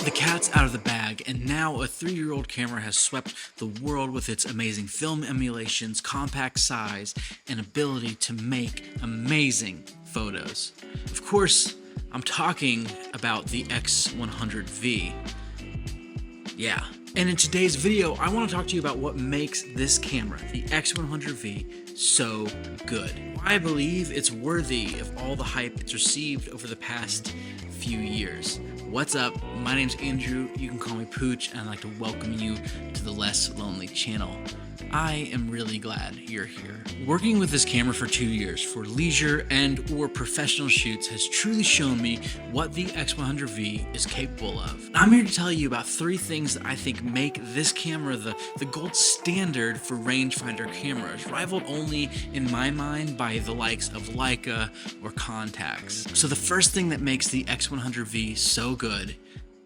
The cat's out of the bag, and now a 3-year-old camera has swept the world with its amazing film emulations, compact size, and ability to make amazing photos. Of course, I'm talking about the X100V. Yeah. And in today's video, I want to talk to you about what makes this camera, the X100V, so good. Why I believe it's worthy of all the hype it's received over the past few years. What's up? My name's Andrew. You can call me Pooch, and I'd like to welcome you to the Less Lonely channel. I am really glad you're here. Working with this camera for 2 years for leisure and or professional shoots has truly shown me what the X100V is capable of. I'm here to tell you about 3 things that I think make this camera the gold standard for rangefinder cameras, rivaled only in my mind by the likes of Leica or Contax. So the first thing that makes the X100V so good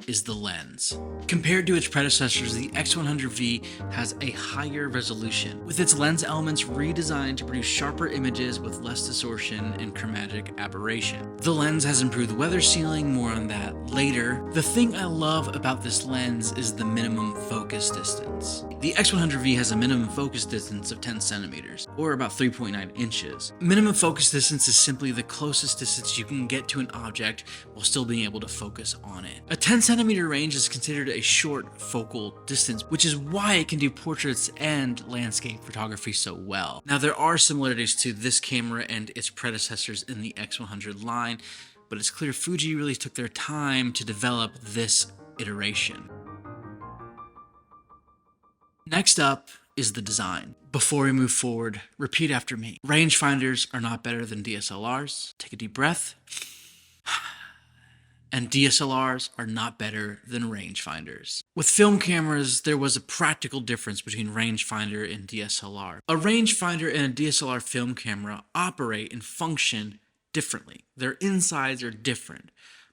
is the lens. Compared to its predecessors, the X100V has a higher resolution, with its lens elements redesigned to produce sharper images with less distortion and chromatic aberration. The lens has improved weather sealing, more on that later. The thing I love about this lens is the minimum focus distance. The X100V has a minimum focus distance of 10 centimeters, or about 3.9 inches. Minimum focus distance is simply the closest distance you can get to an object while still being able to focus on it. A 10 centimeter range is considered a short focal distance, which is why it can do portraits and landscape photography so well. Now, there are similarities to this camera and its predecessors in the X100 line, but it's clear Fuji really took their time to develop this iteration. Next up is the design. Before we move forward, repeat after me. Rangefinders are not better than DSLRs. Take a deep breath. And DSLRs are not better than rangefinders. With film cameras, there was a practical difference between rangefinder and DSLR. A rangefinder and a DSLR film camera operate and function differently. Their insides are different.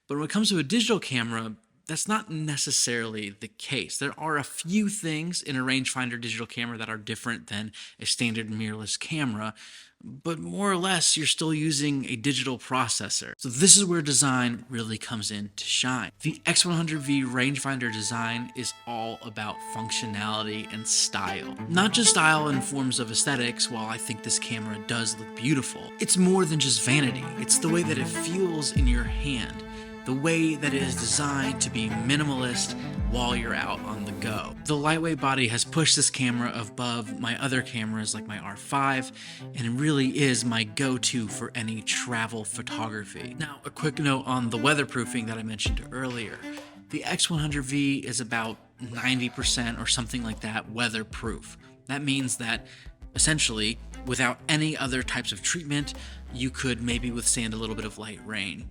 But when it comes to a digital camera, that's not necessarily the case. There are a few things in a rangefinder digital camera that are different than a standard mirrorless camera, but more or less you're still using a digital processor. So this is where design really comes in to shine. The X100V rangefinder design is all about functionality and style. Not just style in forms of aesthetics, while I think this camera does look beautiful. It's more than just vanity. It's the way that it feels in your hand. The way that it is designed to be minimalist while you're out on the go. The lightweight body has pushed this camera above my other cameras like my R5, and it really is my go-to for any travel photography. Now, a quick note on the weatherproofing that I mentioned earlier. The X100V is about 90% or something like that weatherproof. That means that essentially, without any other types of treatment, you could maybe withstand a little bit of light rain.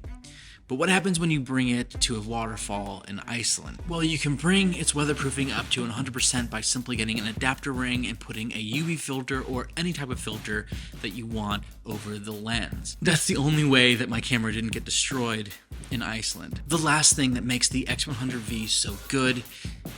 But what happens when you bring it to a waterfall in Iceland? Well, you can bring its weatherproofing up to 100% by simply getting an adapter ring and putting a UV filter or any type of filter that you want over the lens. That's the only way that my camera didn't get destroyed in Iceland. The last thing that makes the X100V so good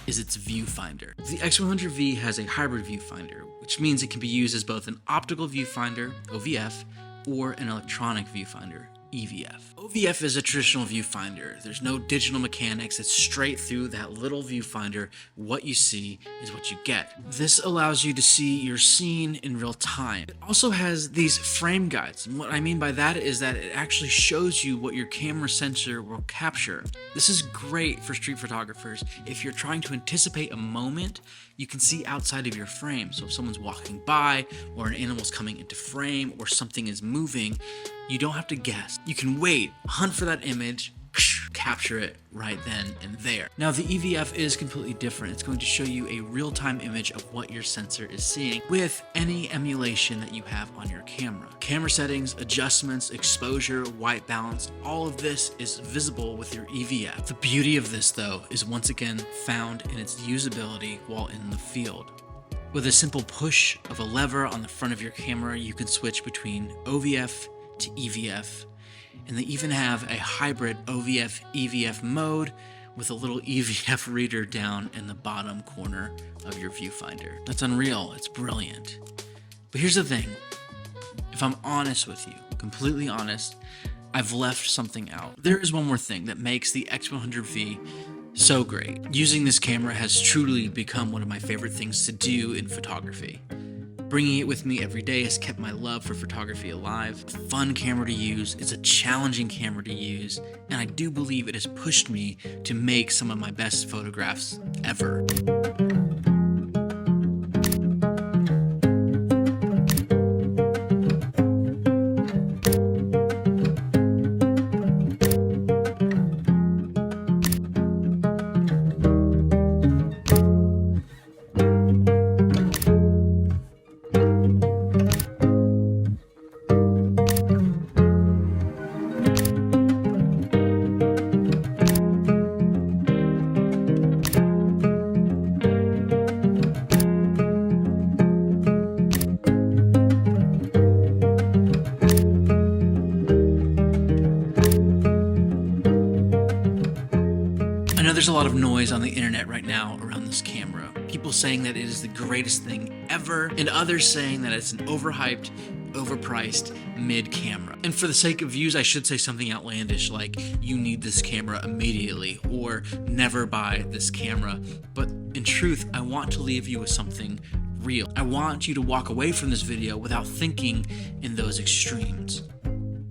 is its viewfinder. The X100V has a hybrid viewfinder, which means it can be used as both an optical viewfinder, OVF, or an electronic viewfinder, EVF. OVF is a traditional viewfinder. There's no digital mechanics. It's straight through that little viewfinder. What you see is what you get. This allows you to see your scene in real time. It also has these frame guides. And what I mean by that is that it actually shows you what your camera sensor will capture. This is great for street photographers. If you're trying to anticipate a moment, you can see outside of your frame. So if someone's walking by, or an animal's coming into frame, or something is moving, you don't have to guess. You can wait, hunt for that image, capture it right then and there. Now, the EVF is completely different. It's going to show you a real-time image of what your sensor is seeing with any emulation that you have on your camera. Camera settings, adjustments, exposure, white balance, all of this is visible with your EVF. The beauty of this, though, is once again found in its usability while in the field. With a simple push of a lever on the front of your camera, you can switch between OVF to EVF, and they even have a hybrid OVF-EVF mode with a little EVF reader down in the bottom corner of your viewfinder. That's unreal. It's brilliant. But here's the thing. If I'm honest with you, completely honest, I've left something out. There is one more thing that makes the X100V So great. Using this camera has truly become one of my favorite things to do in photography. Bringing it with me every day has kept my love for photography alive. It's a fun camera to use, it's a challenging camera to use, and I do believe it has pushed me to make some of my best photographs ever. I know there's a lot of noise on the internet right now around this camera. People saying that it is the greatest thing ever, and others saying that it's an overhyped, overpriced mid-camera. And for the sake of views, I should say something outlandish like, you need this camera immediately, or never buy this camera. But in truth, I want to leave you with something real. I want you to walk away from this video without thinking in those extremes.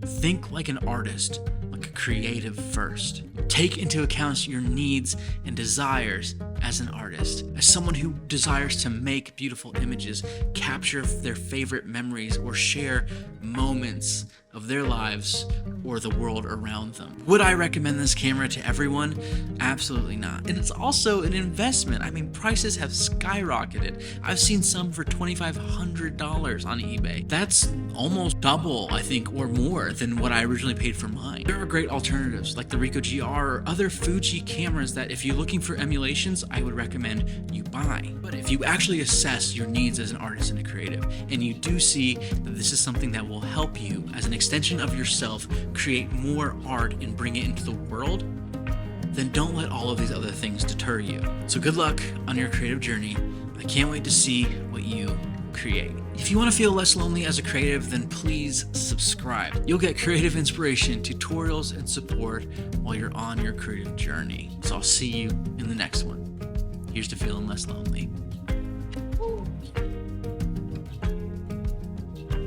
Think like an artist, like a creative first. Take into account your needs and desires as an artist, as someone who desires to make beautiful images, capture their favorite memories, or share moments of their lives or the world around them. Would I recommend this camera to everyone? Absolutely not. And it's also an investment. I mean, prices have skyrocketed. I've seen some for $2,500 on eBay. That's almost double, I think, or more than what I originally paid for mine. There are great alternatives like the Ricoh GR or other Fuji cameras that if you're looking for emulations, I would recommend you buy. But if you actually assess your needs as an artist and a creative, and you do see that this is something that will help you as an extension of yourself create more art and bring it into the world, then don't let all of these other things deter you. So good luck on your creative journey. I can't wait to see what you create. If you want to feel less lonely as a creative, then please subscribe. You'll get creative inspiration, tutorials, and support while you're on your creative journey. So I'll see you in the next one. Here's to feeling less lonely.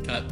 Cut.